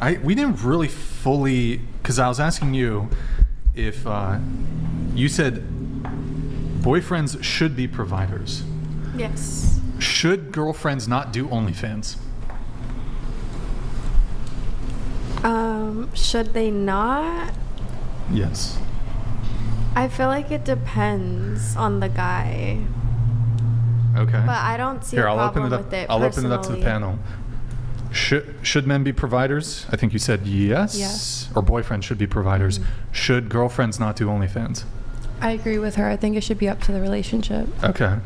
we didn't really fully, because I was asking you if you said boyfriends should be providers. Yes. Should girlfriends not do OnlyFans? Should they not? Yes. I feel like it depends on the guy. Okay. But I don't see Here, a I'll problem open it up. with it I'll open it up to the personally. panel. Should men be providers? I think you said yes. Yes. Or boyfriends should be providers. Should girlfriends not do OnlyFans? I agree with her. I think it should be up to the relationship. Okay.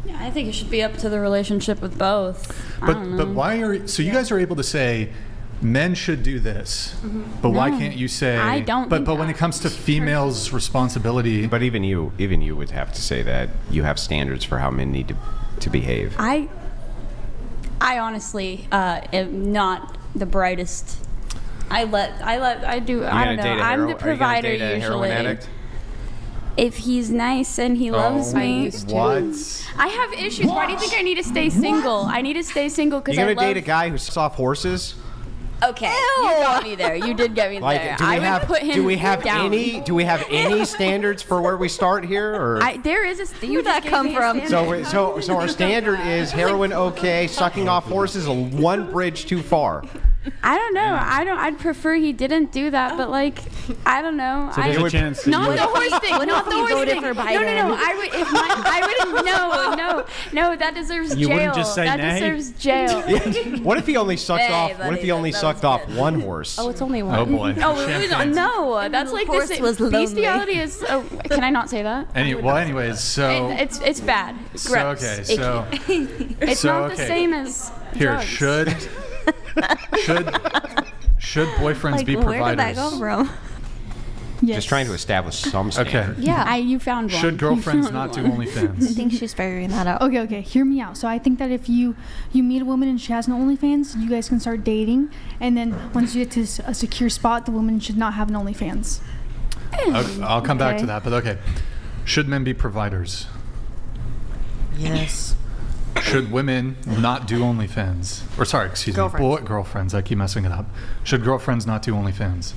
Yeah, I think it should be up to the relationship with both. I don't know. But why are so you guys are able to say men should do this, but why can't you say? I don't But think but when that. it comes to females' responsibility, But even you would have to say that you have standards for how men need to behave. I honestly am not the brightest. I don't know. I'm the provider usually. If he's nice and he loves me. What? I have issues. Why do you think I need to stay single? I need to stay single because You I gonna love. date a guy who sucks off horses? Okay, you got me there. You did get me there. I would put him do we have down. any standards for where we start here, or There is a. Where'd that come from? so our standard is heroin okay, sucking off horses one bridge too far. I don't know. I'd prefer he didn't do that, but like, I don't know. So there's a chance that Not you the horse thing. Not the horse voted thing. for No. Biden? I would. If my, I wouldn't. No. That deserves You jail. wouldn't just say that nay? deserves jail. What if he only sucked Hey, off? What buddy, if he only that sucked was off good. one horse? Oh, it's only one. Oh boy. No. That's like horse this. was lonely. Bestiality is. Can I not say that? Anyways, so It's bad. Gross. so okay, so It's so, not the okay. same as here drugs. should boyfriends be providers? Where did that come from? Yes. Just trying to establish some standard. Okay. Yeah. You found one. Should girlfriends You not do found one. I OnlyFans? think she's figuring that out. Okay, hear me out. So I think that if you meet a woman and she has an OnlyFans, you guys can start dating, and then once you get to a secure spot, the woman should not have an OnlyFans. Okay, I'll come back to Okay. that, but okay. Should men be providers? Yes. Should women not do OnlyFans? Or sorry, excuse me, girlfriends. I keep messing it up. Should girlfriends not do OnlyFans?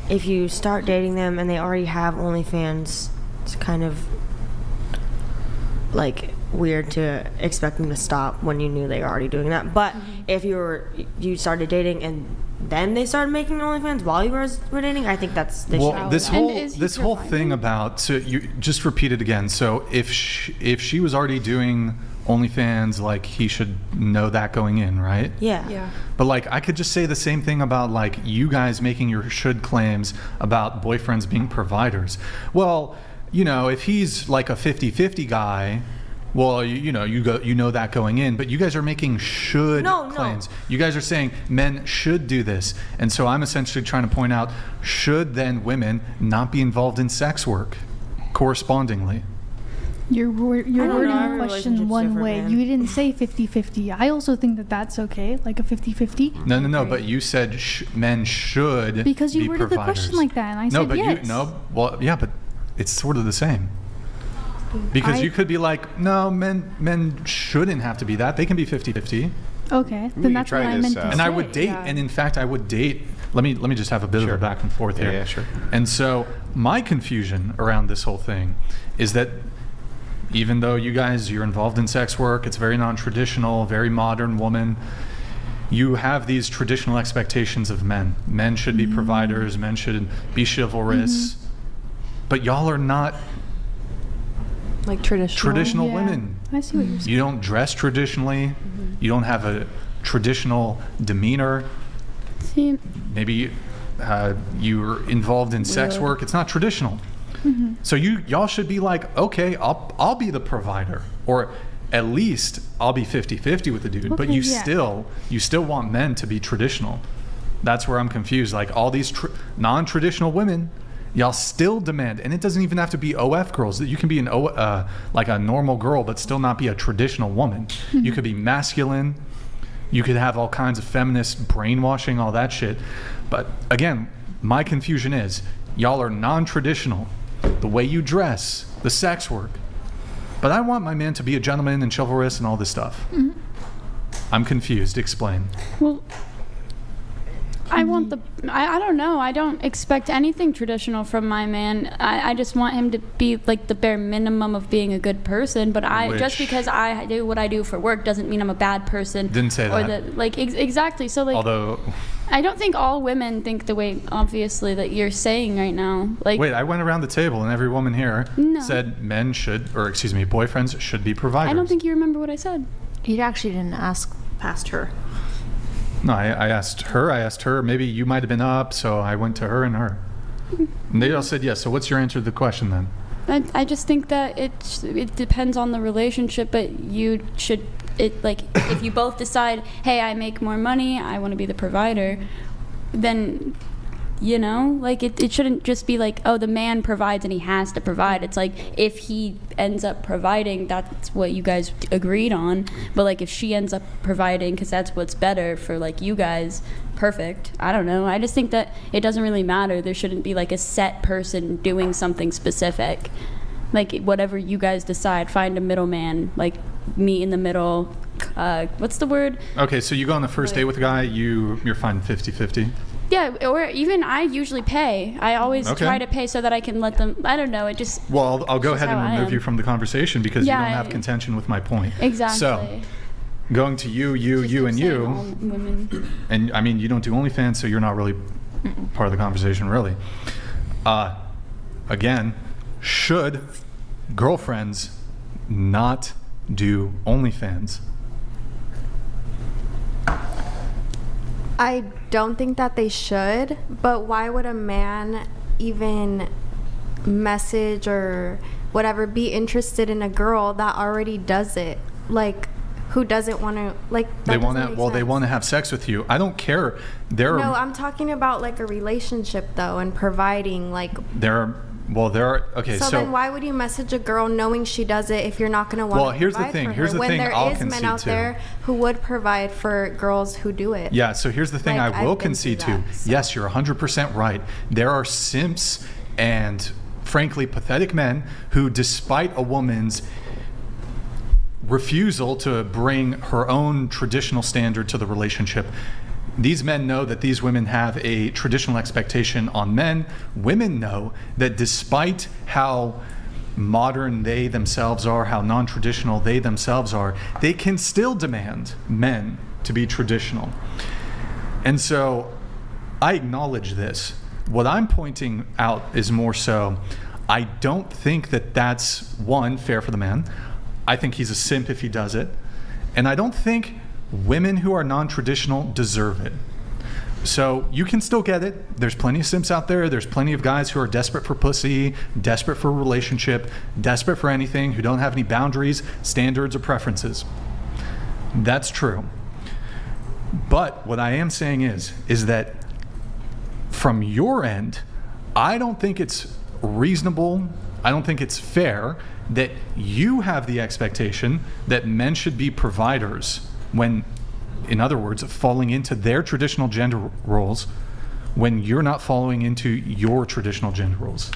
If you start dating them and they already have OnlyFans, it's kind of like weird to expect them to stop when you knew they were already doing that. But if you started dating and then they started making OnlyFans while you were dating, I think they Well, should. this And whole is he this whole providing? thing about, so you just repeat it again. So if she was already doing OnlyFans, like he should know that going in, right? Yeah. But like I could just say the same thing about like you guys making your should claims about boyfriends being providers. Well, if he's like a 50-50 guy, well, you know that going in, but you guys are making should claims. You guys are saying men should do this. And so I'm essentially trying to point out, should then women not be involved in sex work correspondingly? You're wording know. the Every question relationship's one different, way. man. You didn't say 50-50. I also think that that's okay, like a 50-50. No, but you said men should Because you be worded the providers. question like that, and I no, said but yes. well, yeah, but it's sort of the same. Because you could be like, no, men shouldn't have to be that. They can be 50-50. Okay, We then could that's try what I this, meant to say. And I would date, yeah. and in fact, I would date. Let me just have a bit of a back and forth here. Yeah, sure. And so my confusion around this whole thing is that even though you're involved in sex work, it's very non-traditional, very modern woman. You have these traditional expectations of men. Men should be providers. Men should be chivalrous. But y'all are not Like traditional. Yeah, women. I see what you're saying. You don't dress traditionally. You don't have a traditional demeanor. See, Maybe you're involved in sex work. It's not traditional. So y'all should be like, okay, I'll be the provider, or at least I'll be 50-50 with the dude. But Okay, you yeah. still want men to be traditional. That's where I'm confused. Like all these non-traditional women, y'all still demand, and it doesn't even have to be OF girls. You can be like a normal girl, but still not be a traditional woman. You could be masculine. You could have all kinds of feminist brainwashing, all that shit. But again, my confusion is y'all are non-traditional. The way you dress, the sex work. But I want my man to be a gentleman and chivalrous and all this stuff. I'm confused. Explain. Well, I want I don't know. I don't expect anything traditional from my man. I just want him to be like the bare minimum of being a good person. But just because I do what I do for work doesn't mean I'm a bad person. Didn't say that. Exactly. So like, although I don't think all women think the way, obviously, that you're saying right now. Like, wait, I went around the table and every woman here said boyfriends should be providers. I don't think you remember what I said. You actually didn't ask Past her. No, I asked her. Maybe you might have been up, so I went to her and her. And they all said yes. So what's your answer to the question then? I just think that it depends on the relationship, but you should, if you both decide, hey, I make more money, I want to be the provider, then, it shouldn't just be like, oh, the man provides and he has to provide. It's like, if he ends up providing, that's what you guys agreed on. But like, if she ends up providing because that's what's better for like you guys, perfect. I don't know. I just think that it doesn't really matter. There shouldn't be like a set person doing something specific. Like, whatever you guys decide, find a middleman, like meet in the middle. What's the word? Okay, so you go on the first date with a guy, you're fine 50-50. Yeah, or even I usually pay. I always try to pay so that I can let them. I don't know. It just. Well, I'll go ahead and remove you from the conversation because you don't have contention with my point. Exactly. So, going to you, and you. Women. And I mean, you don't do OnlyFans, so you're not really part of the conversation, really. Again, should girlfriends not do OnlyFans? I don't think that they should, but why would a man even message or whatever be interested in a girl that already does it? Like, who doesn't want to, like, they want to have sex with you. I don't care. No, I'm talking about like a relationship though, and providing, like. Okay, so then why would you message a girl knowing she does it if you're not going to want to provide here's the thing. when there I'll is men out there who would provide for girls who do it? Yeah, so here's the thing I will concede to. Yes, you're 100% right. There are simps and frankly pathetic men who, despite a woman's refusal to bring her own traditional standard to the relationship, these men know that these women have a traditional expectation on men. Women know that despite how modern they themselves are, how non-traditional they themselves are, they can still demand men to be traditional. And so I acknowledge this. What I'm pointing out is more so, I don't think that that's, one, fair for the man. I think he's a simp if he does it. And I don't think women who are non-traditional deserve it. So you can still get it. There's plenty of simps out there. There's plenty of guys who are desperate for pussy, desperate for a relationship, desperate for anything, who don't have any boundaries, standards, or preferences. That's true. But what I am saying is that from your end, I don't think it's reasonable, I don't think it's fair that you have the expectation that men should be providers when, in other words, falling into their traditional gender roles when you're not following into your traditional gender roles.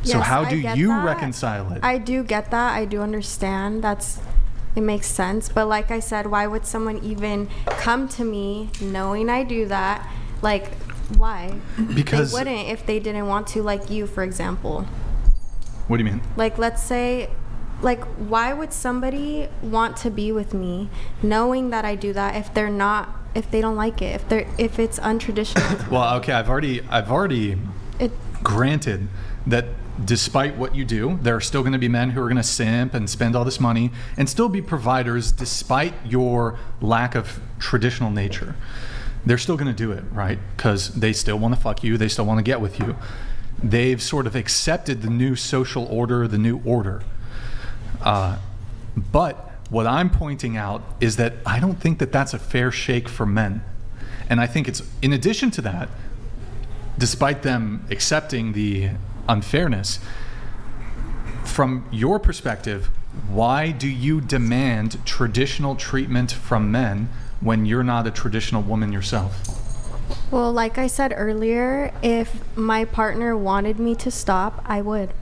So how do you reconcile it? I do get that. I do understand. It makes sense. But like I said, why would someone even come to me knowing I do that? Like, why? Because they wouldn't if they didn't want to, like you, for example. What do you mean? Like, let's say, like, why would somebody want to be with me knowing that I do that if they don't like it, if it's untraditional? Well, okay, I've already granted that despite what you do, there are still going to be men who are going to simp and spend all this money and still be providers despite your lack of traditional nature. They're still going to do it, right? Because they still want to fuck you. They still want to get with you. They've sort of accepted the new social order, the new order. But what I'm pointing out is that I don't think that that's a fair shake for men. And I think it's, in addition to that, despite them accepting the unfairness, from your perspective, why do you demand traditional treatment from men when you're not a traditional woman yourself? Well, like I said earlier, if my partner wanted me to stop, I would.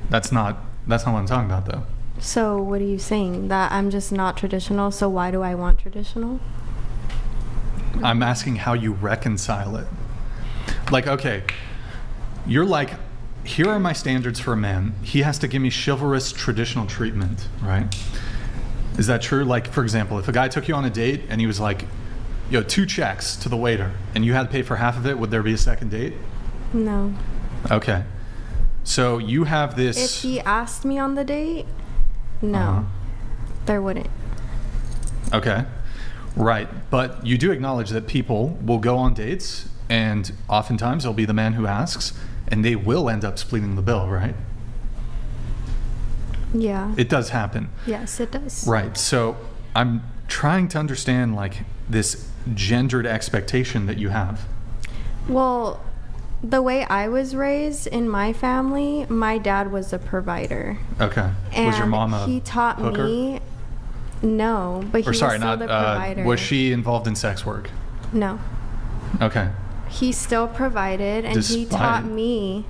That's not what I'm talking about, though. So what are you saying? That I'm just not traditional, so why do I want traditional? I'm asking how you reconcile it. Like, okay, you're like, here are my standards for a man. He has to give me chivalrous traditional treatment, right? Is that true? Like, for example, if a guy took you on a date and he was like, 2 checks to the waiter, and you had to pay for half of it, would there be a second date? No. Okay. So you have this... If he asked me on the date, no. There wouldn't. Okay. Right. But you do acknowledge that people will go on dates, and oftentimes it'll be the man who asks, and they will end up splitting the bill, right? Yeah. It does happen. Yes, it does. Right. So I'm trying to understand, like, this gendered expectation that you have. Well, the way I was raised in my family, my dad was a provider. Okay. And was your mom a he taught hooker? Me. No, but he was still the provider. Was she involved in sex work? No. Okay. He still provided, and he taught me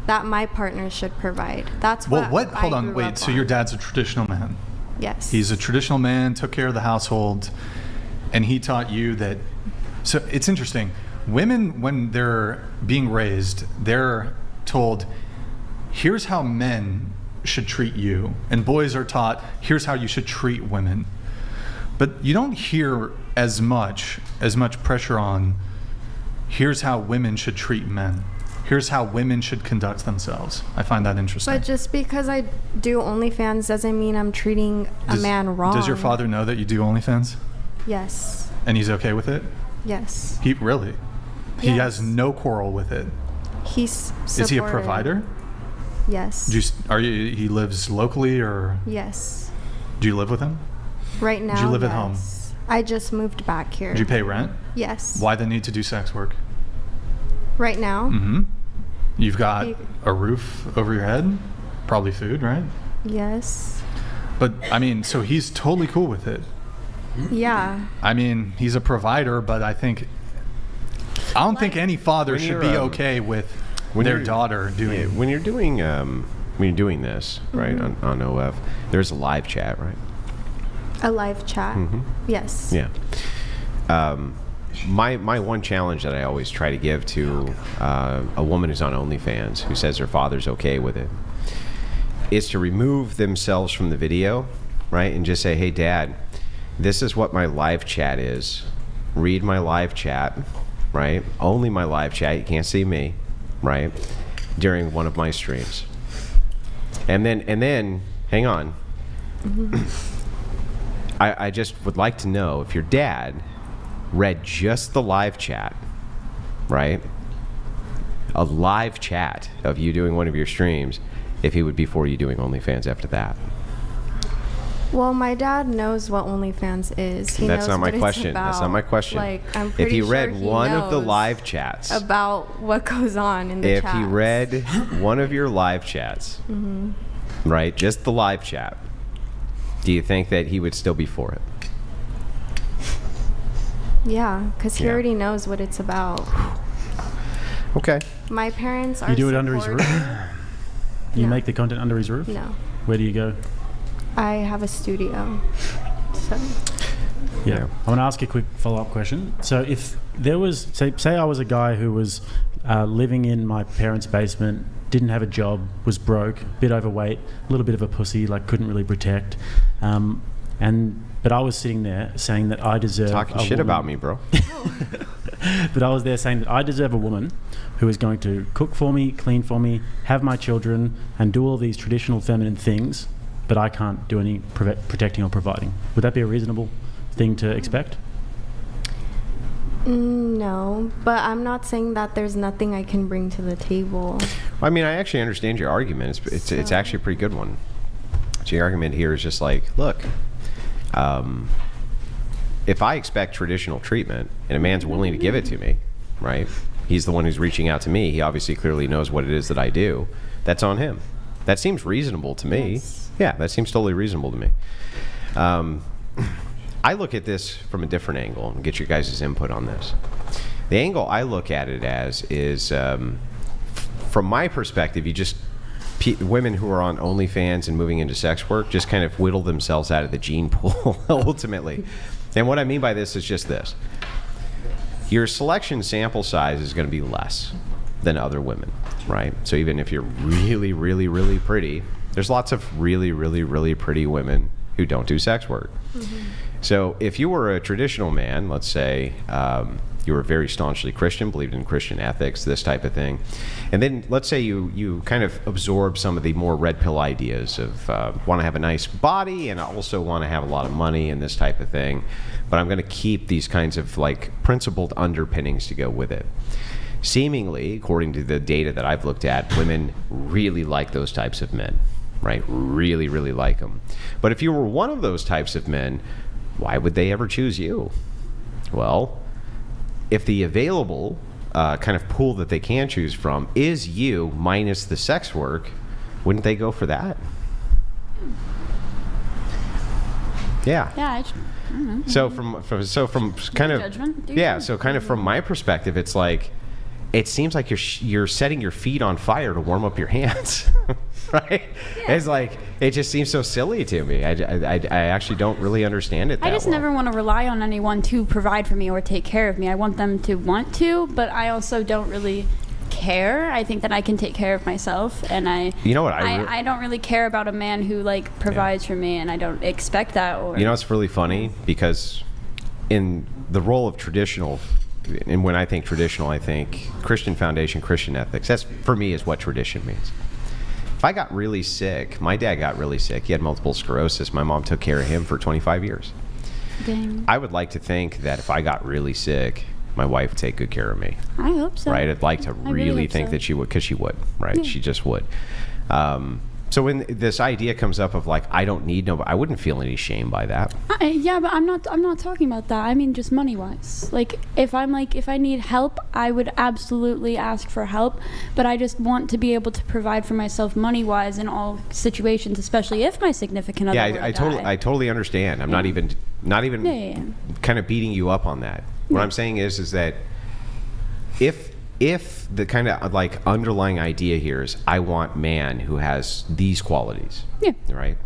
that my partner should provide. That's what. Well, hold on, wait. So your dad's a traditional man? Yes. He's a traditional man, took care of the household, and he taught you that. So it's interesting. Women, when they're being raised, they're told, here's how men should treat you. And boys are taught, here's how you should treat women. But you don't hear as much pressure on, here's how women should treat men. Here's how women should conduct themselves. I find that interesting. But just because I do OnlyFans doesn't mean I'm treating a man wrong. Does your father know that you do OnlyFans? Yes. And he's okay with it? Yes. He really? He Yes. has no quarrel with it. He's supportive. Is he a provider? Yes. He lives locally, or? Yes. Do you live with him? Right now, Do you live at home? I just moved back here. Do you pay rent? Yes. Why the need to do sex work? Right now? Mm-hmm. You've got a roof over your head, probably food, right? Yes. But, I mean, so he's totally cool with it. Yeah. I mean, he's a provider, but I don't think any father should be okay with their daughter doing it. When you're doing this, right, on OF, there's a live chat, right? A live chat? Mm-hmm. Yes. Yeah. My one challenge that I always try to give to a woman who's on OnlyFans who says her father's okay with it is to remove themselves from the video, right, and just say, hey, Dad, this is what my live chat is. Read my live chat, right? Only my live chat. You can't see me, right? During one of my streams. And then, hang on. I just would like to know if your dad read just the live chat, right? A live chat of you doing one of your streams, if he would be for you doing OnlyFans after that. Well, my dad knows what OnlyFans is. He That's knows not my what question. It's about. That's not my question. Like, I'm pretty if he sure read one of the knows live chats about what goes on in the if chats. he read one of your live chats, right, just the live chat, do you think that he would still be for it? Yeah, because he already knows what it's about. Okay. My parents are You do it under his supportive. roof? You No. make the content under his roof? No. Where do you go? I have a studio. So. Yeah. I want to ask you a quick follow-up question. So if there was, say I was a guy who was living in my parents' basement, didn't have a job, was broke, a bit overweight, a little bit of a pussy, like couldn't really protect, but I was sitting there saying that I deserve Talking a shit woman. about me, bro. But I was there saying that I deserve a woman who is going to cook for me, clean for me, have my children, and do all these traditional feminine things, but I can't do any protecting or providing. Would that be a reasonable thing to expect? No, but I'm not saying that there's nothing I can bring to the table. I mean, I actually understand your argument. It's actually a pretty good one. So your argument here is just like, look, if I expect traditional treatment and a man's willing to give it to me, right? He's the one who's reaching out to me. He obviously clearly knows what it is that I do. That's on him. That seems reasonable to me. Yes. Yeah, that seems totally reasonable to me. I look at this from a different angle and get your guys' input on this. The angle I look at it as is, from my perspective, you just women who are on OnlyFans and moving into sex work just kind of whittle themselves out of the gene pool ultimately. And what I mean by this is just this. Your selection sample size is going to be less than other women, right? So even if you're really, really, really pretty, there's lots of really, really, really pretty women who don't do sex work. Mm-hmm. So if you were a traditional man, let's say you were very staunchly Christian, believed in Christian ethics, this type of thing, and then let's say you kind of absorb some of the more red pill ideas of want to have a nice body and also want to have a lot of money and this type of thing, but I'm going to keep these kinds of like principled underpinnings to go with it. Seemingly, according to the data that I've looked at, women really like those types of men, right? Really, really like them. But if you were one of those types of men, why would they ever choose you? Well, if the available kind of pool that they can choose from is you minus the sex work, wouldn't they go for that? Yeah. Yeah. I don't know. So from kind of judgment, so kind of from my perspective, it's like it seems like you're setting your feet on fire to warm up your hands, right? Yeah. It's like it just seems so silly to me. I actually don't really understand it. I just never want to rely on anyone to provide for me or take care of me. I want them to want to, but I also don't really care. I think that I can take care of myself, and I don't really care about a man who like provides for me, and I don't expect that. Or it's really funny because in the role of traditional. And when I think traditional, I think Christian foundation, Christian ethics. That's, for me, is what tradition means. If I got really sick, my dad got really sick. He had multiple sclerosis. My mom took care of him for 25 years. Dang. I would like to think that if I got really sick, my wife would take good care of me. I hope so. Right? I'd like to really think that she would, because she would, right? Yeah. She just would. So when this idea comes up of like, I don't need nobody, I wouldn't feel any shame by that. Yeah, but I'm not talking about that. I mean just money wise. Like if I need help, I would absolutely ask for help, but I just want to be able to provide for myself money wise in all situations, especially if my significant other I totally understand. I'm not even kind of beating you up on that. What I'm saying is that if the kind of like underlying idea here is I want man who has these qualities, right?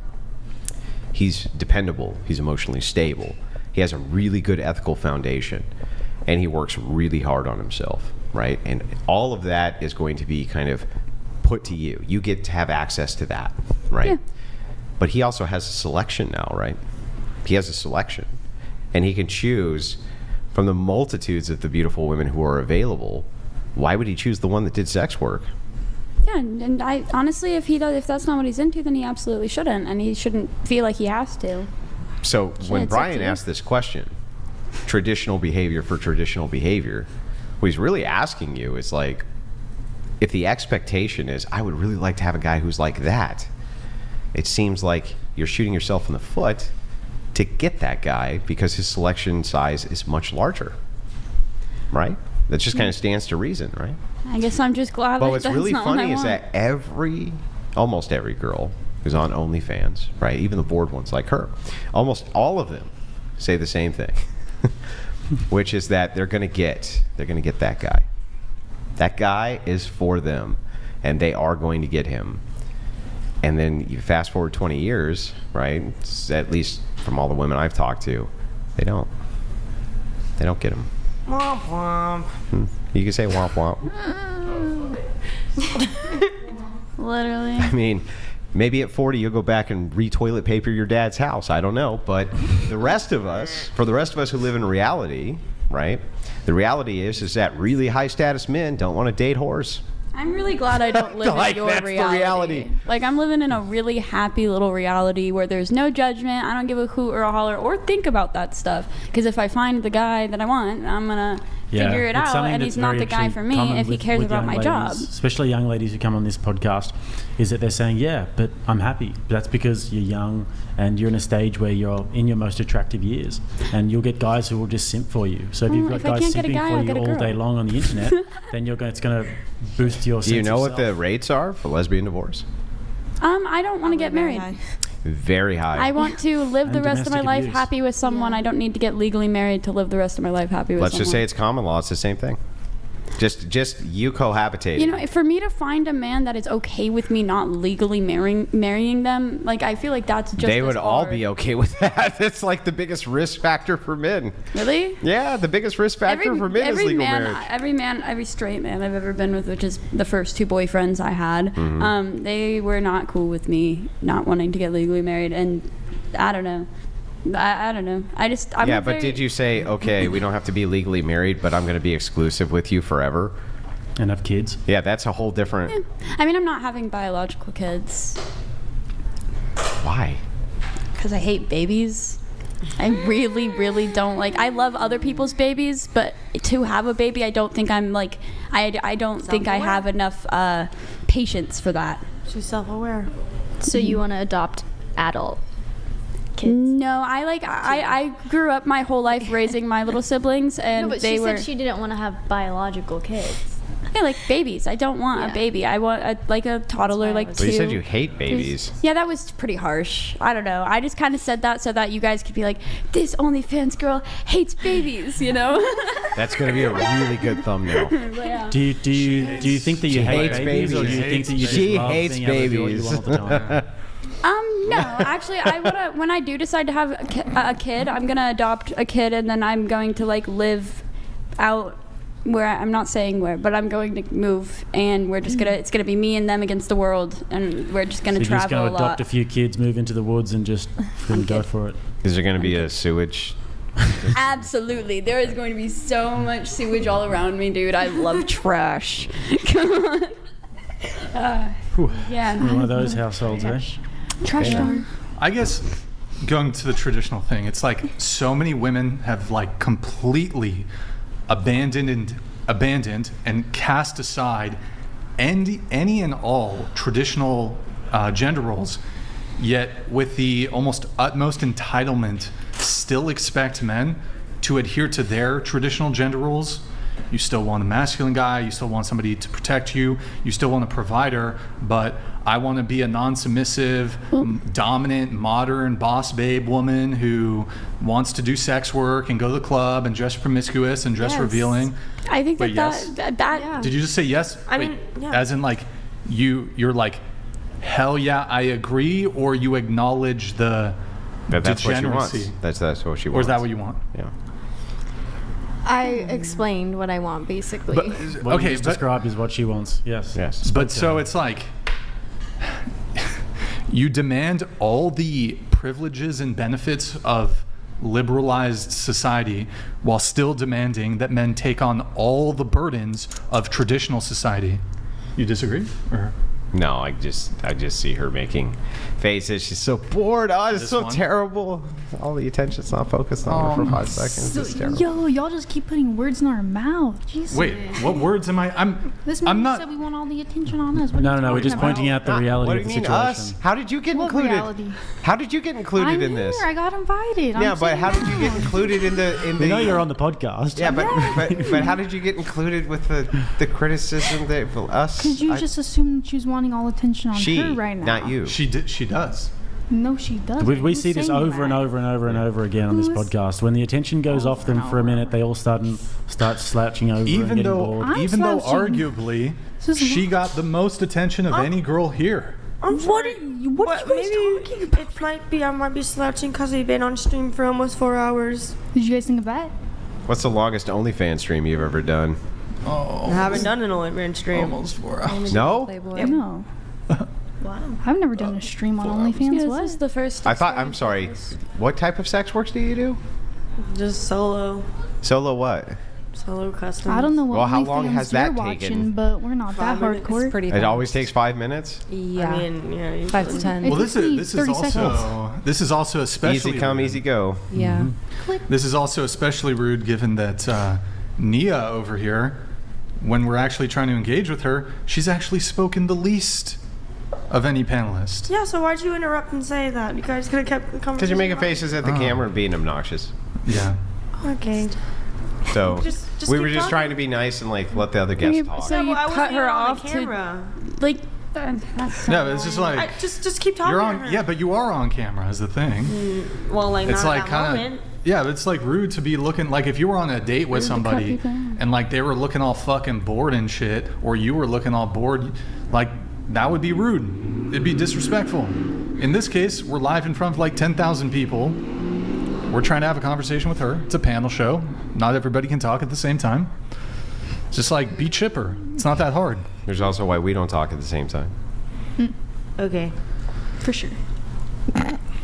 He's dependable, he's emotionally stable, he has a really good ethical foundation, and he works really hard on himself, right? And all of that is going to be kind of put to you. You get to have access to that, right? Yeah. But he also has a selection now, right? He has a selection, and he can choose from the multitudes of the beautiful women who are available. Why would he choose the one that did sex work? Yeah, and I honestly, if that's not what he's into, then he absolutely shouldn't, and he shouldn't feel like he has to. So when Brian asked this question, traditional behavior for traditional behavior, what he's really asking you is like, if the expectation is, I would really like to have a guy who's like that, it seems like you're shooting yourself in the foot to get that guy because his selection size is much larger, right? That just kind of stands to reason, right? I guess I'm just glad. But what's really funny is that almost every girl who's on OnlyFans, right, even the bored ones like her, almost all of them say the same thing, which is that they're gonna get that guy. That guy is for them, and they are going to get him. And then you fast forward 20 years, right? At least from all the women I've talked to, they don't get him. Womp womp. You can say womp womp. Literally. I mean, maybe at 40 you'll go back and re-toilet paper your dad's house. I don't know. But for the rest of us who live in reality, right? The reality is that really high status men don't want to date whores. I'm really glad I don't live in your reality. Like, I'm living in a really happy little reality where there's no judgment. I don't give a hoot or a holler or think about that stuff. Because if I find the guy that I want, I'm going to figure it out. And he's not the guy for me if he cares about my job. Especially young ladies who come on this podcast, is that they're saying, yeah, but I'm happy. But that's because you're young and you're in a stage where you're in your most attractive years. And you'll get guys who will just simp for you. So if you've got guys simping for you all day long on the internet, then it's going to boost your sense of self. Do you know what the rates are for lesbian divorce? I don't want to get married. Very high. I want to live the rest of my life happy with someone. I don't need to get legally married to live the rest of my life happy with someone. Let's just say it's common law. It's the same thing. Just you cohabitating. You know, for me to find a man that is okay with me not legally marrying them, like I feel like that's just they would all hard. be okay with that. That's like the biggest risk factor for men. Really? Yeah, the biggest risk factor for men is legal marriage. Every straight man I've ever been with, which is the first 2 boyfriends I had, they were not cool with me not wanting to get legally married, and I don't know. I don't know. But did you say, okay, we don't have to be legally married, but I'm going to be exclusive with you forever? And have kids? Yeah, that's a whole different... Yeah. I mean, I'm not having biological kids. Why? Because I hate babies. I really, really don't like... I love other people's babies, but to have a baby, I don't think I'm like... I don't think I have enough patience for that. She's self-aware. So you want to adopt adult kids? No, I grew up my whole life raising my little siblings, and No, but they she were... said she didn't want to have biological kids. I like babies. I don't want a baby. I want a toddler, like 2. Well, you said you hate babies. Yeah, that was pretty harsh. I don't know. I just kind of said that so that you guys could be like, this OnlyFans girl hates babies, you know? That's going to be a really good thumbnail. Yeah. Do you think that you hate babies, or do you think that you just love hates being able to do what you babies. want all the time? No, actually, when I do decide to have a kid, I'm gonna adopt a kid, and then I'm going to like live out where I'm not saying where, but I'm going to move, and we're just it's gonna be me and them against the world, and we're just gonna So you're travel just going a to lot. adopt a few kids, move into the woods, and just go for it. Is there going to be a sewage? Absolutely, there is going to be so much sewage all around me, dude. I love trash. Come on. Yeah. You're one of those households, eh? Trash dog. I guess going to the traditional thing, it's like so many women have like completely abandoned and cast aside any and all traditional gender roles, yet with the almost utmost entitlement still expect men to adhere to their traditional gender roles. You still want a masculine guy, you still want somebody to protect you, you still want a provider, but I want to be a non-submissive, dominant, modern, boss babe woman who wants to do sex work and go to the club and dress promiscuous and dress revealing. I think Wait, that Did you just say yes? I mean, yeah. As in like you're like, hell yeah, I agree, or you acknowledge the That's what she degeneracy? wants. That's what she wants. Or is that what you want? Yeah. I explained what I want, basically. But, What you just described is what she wants. Yes. But so it's like you demand all the privileges and benefits of liberalized society while still demanding that men take on all the burdens of traditional society. You disagree? Or? No, I just see her making faces. She's so bored. Oh, it's This so one? terrible. All the attention's not focused on her for 5 seconds. It's terrible. Yo, y'all just keep putting words in our mouth. Jesus. Wait, what words am I? This I'm man not. said we want all the attention on us. What are you No, we're talking just pointing about? out the reality What do of you the mean situation. us? How did you get What included? reality? How did you get included I'm in this? here. I got invited. Yeah, I'm but how did sitting you get down. included in the? We know you're on the podcast. Yeah, but how did you get included with the criticism that for us? Because you just assumed she's wanting all attention on she, her right now. not you. She does. No, she doesn't. We Who's see this saying over and that? over and over and over again on this Who's- podcast. When the attention goes off them for a minute, they all start slouching over and Even getting though, bored. I'm even though slouching. arguably This is she what- got the most attention of any girl here. What are you guys talking about? It might be I might be slouching because we've been on stream for almost 4 hours. Did you guys think of that? What's the longest OnlyFans stream you've ever done? I haven't done an OnlyFans stream. Almost 4 hours. No. No. I've never done a stream on OnlyFans. Yeah, What? this is the first. I thought. I'm sorry. What type of sex work do you do? Just solo What? custom. I don't know what Well, how OnlyFans long has you're that watching, taken? but we're not 5 that minutes. hardcore. It's pretty It fast. always takes 5 minutes. Yeah. I mean, yeah, usually. 5 to 10. It Well, takes me this is 30 also seconds. especially Easy come, rude. easy go. Yeah. This is also especially rude given that Nia over here, when we're actually trying to engage with her, she's actually spoken the least of any panelist. Yeah, so why'd you interrupt and say that? You guys could have kept the conversation. Because you're making going. faces at the camera and being obnoxious. Yeah. Okay. So Just we keep were just talking. trying to be nice and like let the other guests talk. So you I wasn't cut even her on off the to camera. like. That's No, it's just like Just keep talking. you're to on. her. Yeah, but you are on camera is the thing. Well, like It's not like at that kind moment. of. Yeah, but it's like rude to be looking like if you were on a date with somebody and like they were looking all fucking bored and shit, or you were looking all bored, like that would be rude. It'd be disrespectful. In this case, we're live in front of like 10,000 people. We're trying to have a conversation with her. It's a panel show. Not everybody can talk at the same time. Just like be chipper. It's not that hard. There's also why we don't talk at the same time. Okay. For sure.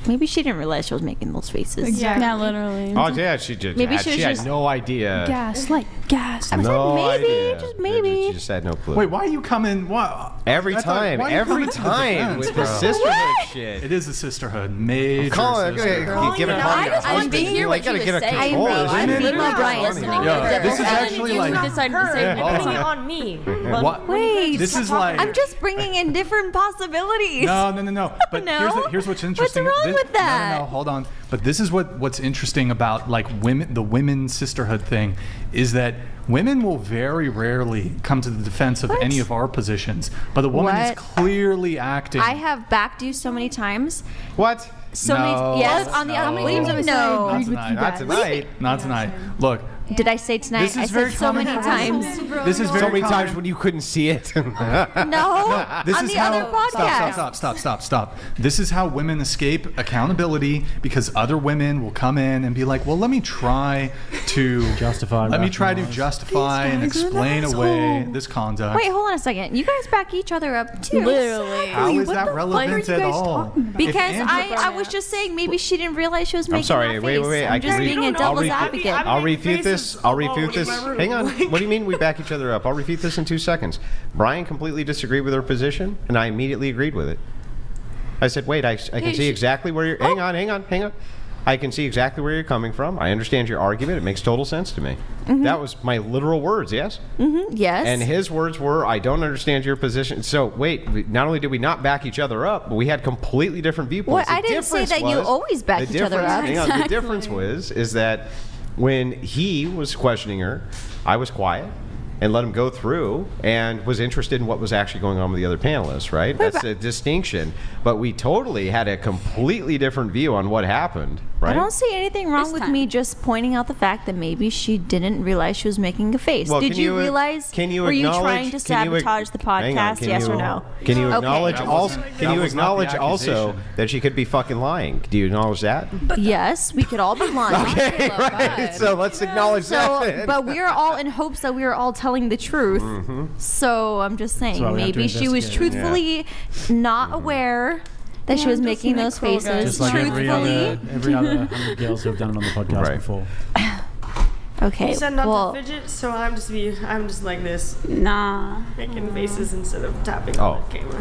Maybe she didn't realize she was making those faces. Exactly. Yeah, literally. Oh yeah, she did. Maybe she she was had just- no idea. Gaslight. No maybe, idea. just maybe. She just had no clue. Wait, why are you coming? What? Every I thought- time, why are you every coming to the time defense, with bro? the sisterhood shit. It is a sisterhood. Major Call it. sisterhood. Give it I just wanted to hear what gotta he get was a saying, control. bro. I'm Isn't it? literally Brian. listening. Yeah, this is And actually you like- decided to say You're that. putting it on me. What? Wait, This is like. I'm just bringing in different possibilities. No. But No? here's what's interesting. What's wrong with that? No, hold on. But this is what's interesting about like the women sisterhood thing is that women will very rarely come to the defense of any of our positions, but the woman is What? clearly acting. I have backed you so many times. What? So No. many. Yes, on the other. What do you mean no? Agreed with you Not guys. tonight. Not tonight. Look, Did I say tonight? this I is very said so many common. times. This is very So many common. times when you couldn't see it. No, This on is the how, other podcast. Stop. This is how women escape accountability because other women will come in and be like, well, let me try to Justify, Let me try to rationalize. justify and These guys are explain an away asshole. this conduct. Wait, hold on a second. You guys back each other up too. Literally. How is What that the fuck relevant are you at guys all? talking about? Because If I was just saying maybe she didn't realize she was making I'm sorry. that Wait. face. I I'm just can being a I'll devil's refute- advocate. I'll refute this. I'll refute this. Hang on. What do you mean we back each other up? I'll refute this in 2 seconds. Brian completely disagreed with her position, and I immediately agreed with it. I said, wait, I can see exactly where you're... Hang on. I can see exactly where you're coming from. I understand your argument. It makes total sense to me. That was my literal words, yes? Yes. And his words were, I don't understand your position. So, wait, not only did we not back each other up, but we had completely different viewpoints. Well, I The didn't say difference that you was- always back the each other difference- up. hang on, the difference is that when he was questioning her, I was quiet and let him go through and was interested in what was actually going on with the other panelists, right? That's a distinction. But we totally had a completely different view on what happened, right? I don't see anything wrong This with time. me just pointing out the fact that maybe she didn't realize she was making a face. Well, Did can you you- realize? can you were you acknowledge- trying to can you ag- sabotage the hang on, podcast? can Yes you- or no? Can you Okay. acknowledge That also? wasn't- Can that you was not the acknowledge also accusation. that she could be fucking lying? Do you acknowledge that? Yes, we could all be lying. Okay, right. So let's acknowledge So, that. but we are all in hopes that we are all telling the truth. So I'm just saying, why we have to maybe she was investigate. truthfully not aware that she was making those faces. Just like every Truthfully, other 100 girls who have done it on the podcast Right. before. okay. You said not well, to fidget, so I'm just like this, Nah. making faces instead of tapping Oh. on the camera.